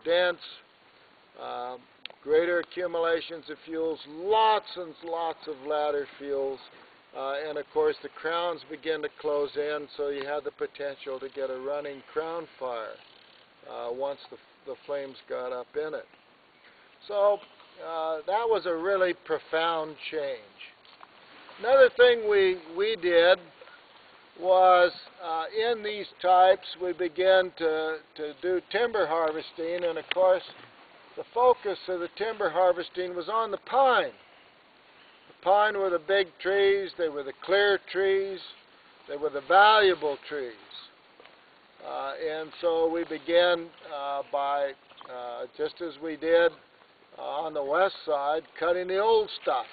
dense, greater accumulations of fuels, lots and lots of ladder fuels, and of course the crowns begin to close in, so you have the potential to get a running crown fire once the flames got up in it. So that was a really profound change. Another thing we did was in these types we began to do timber harvesting, and of course the focus of the timber harvesting was on the pine. The pine were the big trees, they were the clear trees, they were the valuable trees. And so we began by, just as we did on the west side, cutting the old stuff.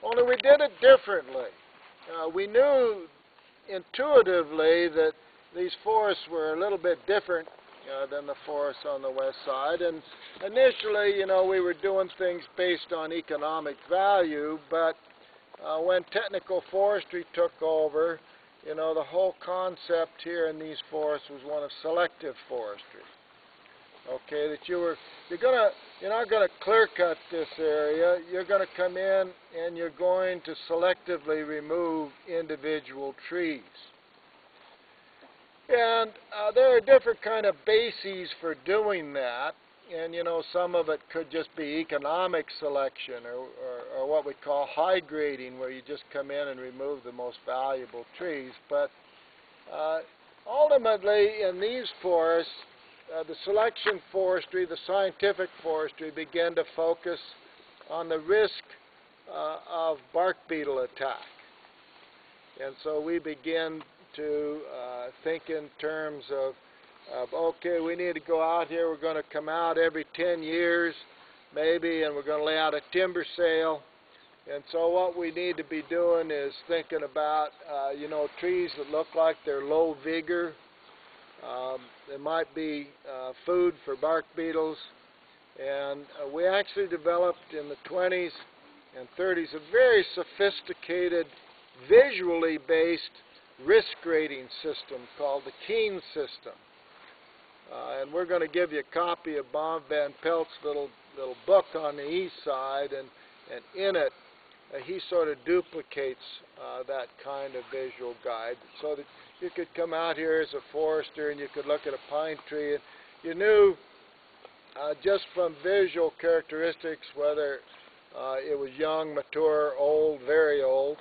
Only we did it differently. We knew intuitively that these forests were a little bit different than the forests on the west side, and initially, we were doing things based on economic value, but when technical forestry took over, the whole concept here in these forests was one of selective forestry. Okay, that you're not going to clear cut this area. You're going to come in and you're going to selectively remove individual trees. And there are different kind of bases for doing that, and some of it could just be economic selection or what we call high grading, where you just come in and remove the most valuable trees. But ultimately in these forests, the selection forestry, the scientific forestry, began to focus on the risk of bark beetle attack. And so we begin to think in terms of, okay, we need to go out here, we're going to come out every 10 years maybe, and we're going to lay out a timber sale. And so what we need to be doing is thinking about, trees that look like they're low vigor. They might be food for bark beetles. And we actually developed in the 20s and 30s a very sophisticated, visually based risk grading system called the Keen system. And we're going to give you a copy of Bob Van Pelt's little book on the east side, and in it he sort of duplicates that kind of visual guide, so that you could come out here as a forester and you could look at a pine tree and you knew just from visual characteristics whether it was young, mature, old, very old,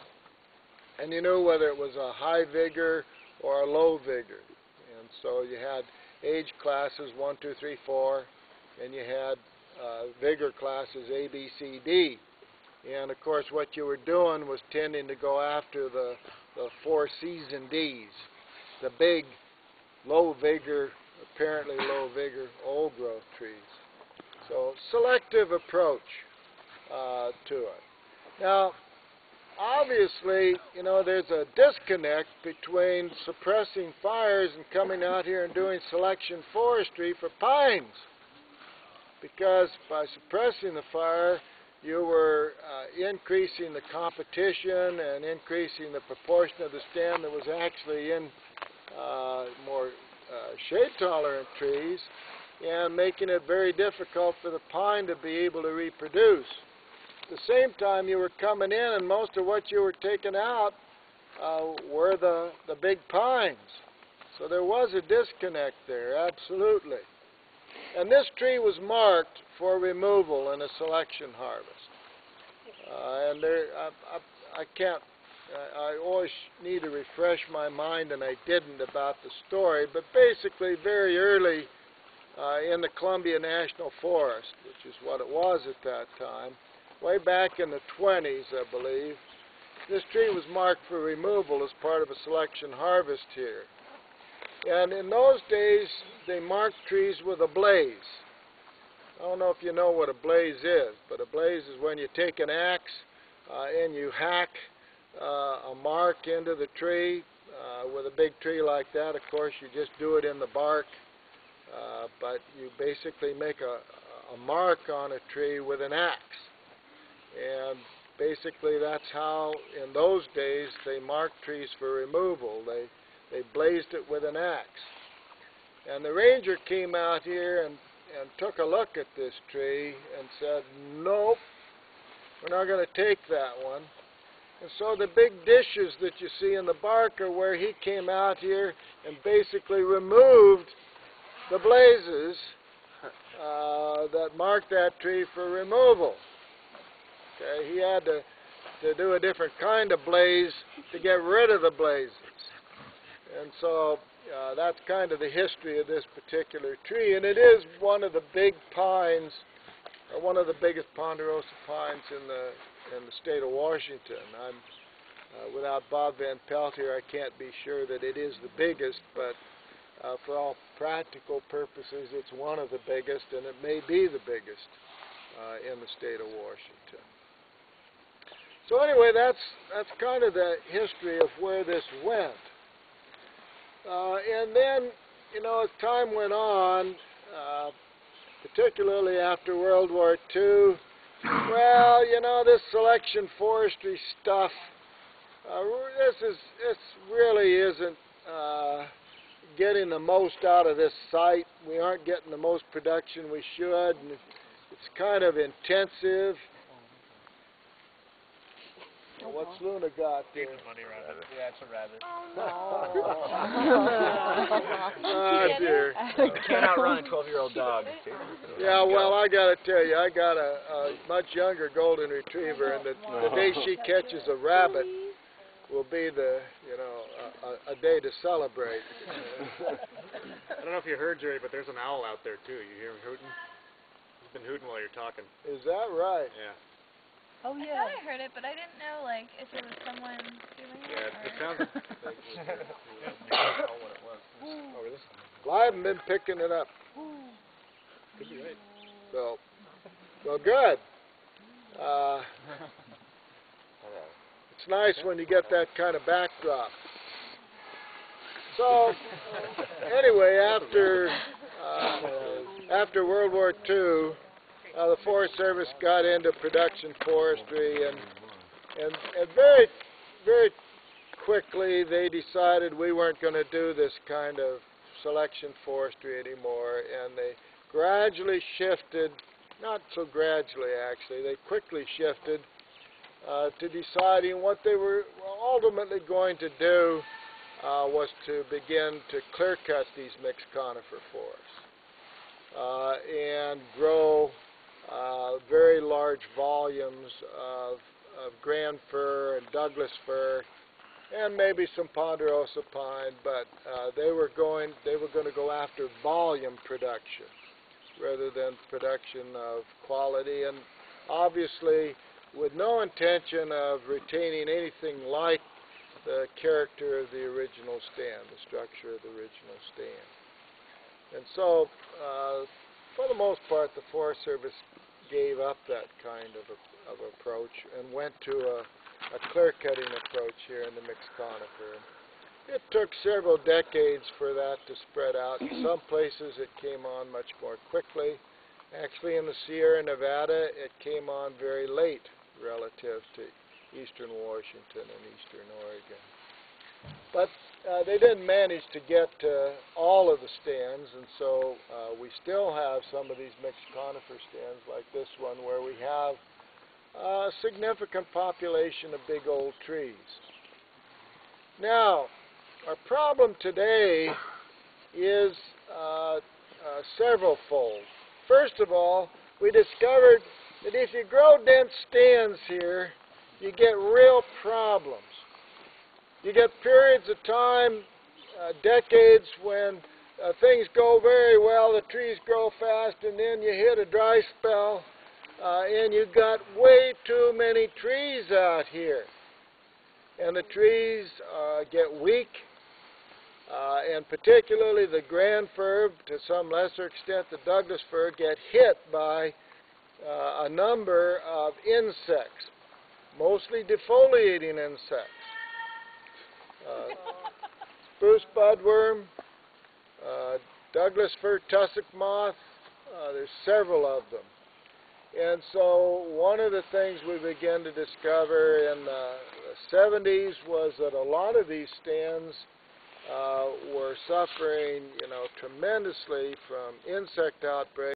and you knew whether it was a high vigor or a low vigor. And so you had age classes 1, 2, 3, 4, and you had vigor classes A, B, C, D. And of course what you were doing was tending to go after the 4 C's and D's, the big, low vigor, apparently low vigor, old growth trees. So selective approach to it. Now, obviously, there's a disconnect between suppressing fires and coming out here and doing selection forestry for pines. Because by suppressing the fire, you were increasing the competition and increasing the proportion of the stand that was actually in more shade-tolerant trees, and making it very difficult for the pine to be able to reproduce. At the same time, you were coming in, and most of what you were taking out were the big pines. So there was a disconnect there, absolutely. And this tree was marked for removal in a selection harvest. And there, I always need to refresh my mind, and I didn't, about the story, but basically very early in the Columbia National Forest, which is what it was at that time, way back in the 20s, I believe, this tree was marked for removal as part of a selection harvest here. And in those days, they marked trees with a blaze. I don't know if you know what a blaze is, but a blaze is when you take an axe and you hack a mark into the tree. With a big tree like that, of course, you just do it in the bark, but you basically make a mark on a tree with an axe. And basically that's how, in those days, they marked trees for removal. They blazed it with an axe. And the ranger came out here and took a look at this tree and said, nope, we're not going to take that one. And so the big dishes that you see in the bark are where he came out here and basically removed the blazes that marked that tree for removal. Okay, he had to do a different kind of blaze to get rid of the blazes. And so that's kind of the history of this particular tree. And it is one of the big pines, or one of the biggest ponderosa pines in the state of Washington. Without Bob Van Pelt here, I can't be sure that it is the biggest, but for all practical purposes, it's one of the biggest, and it may be the biggest in the state of Washington. So anyway, that's kind of the history of where this went. And then, you know, as time went on, particularly after World War II, well, you know, this selection forestry stuff, this really isn't getting the most out of this site. We aren't getting the most production we should, and it's kind of intensive. What's Luna got there? Money rabbit. Yeah, it's a rabbit. Oh, no. Oh, dear. You can't outrun a 12-year-old dog. Yeah, well, I got to tell you, I got a much younger golden retriever, and the day she catches a rabbit will be the, you know, a day to celebrate. I don't know if you heard, Jerry, but there's an owl out there, too. You hear him hooting? He's been hooting while you're talking. Is that right? Yeah. Oh, I yeah. thought I heard it, but I didn't know, like, if it was someone doing it. Yeah, it sounds like Oh, really? Well, I haven't been picking it up. could be right. So, well, good. It's nice when you get that kind of backdrop. So, anyway, after World War II, the Forest Service got into production forestry, and very, very quickly they decided we weren't going to do this kind of selection forestry anymore, and they gradually shifted, not so gradually actually, they quickly shifted to deciding what they were ultimately going to do was to begin to clear cut these mixed conifer forests and grow very large volumes of grand fir and Douglas fir and maybe some ponderosa pine, but they were going to go after volume production rather than production of quality, and obviously with no intention of retaining anything like the character of the original stand, the structure of the original stand. And so, for the most part, the Forest Service gave up that kind of approach and went to a clear-cutting approach here in the mixed conifer. It took several decades for that to spread out. In some places it came on much more quickly. Actually, in the Sierra Nevada, it came on very late relative to eastern Washington and eastern Oregon. But they didn't manage to get all of the stands, and so we still have some of these mixed conifer stands like this one where we have a significant population of big old trees. Now, our problem today is several-fold. First of all, we discovered that if you grow dense stands here, you get real problems. You get periods of time, decades, when things go very well, the trees grow fast, and then you hit a dry spell, and you've got way too many trees out here. And the trees get weak, and particularly the grand fir, to some lesser extent the Douglas fir, get hit by a number of insects, mostly defoliating insects. Spruce budworm, Douglas fir tussock moth, there's several of them. And so one of the things we began to discover in the 70s was that a lot of these stands were suffering, tremendously from insect outbreaks.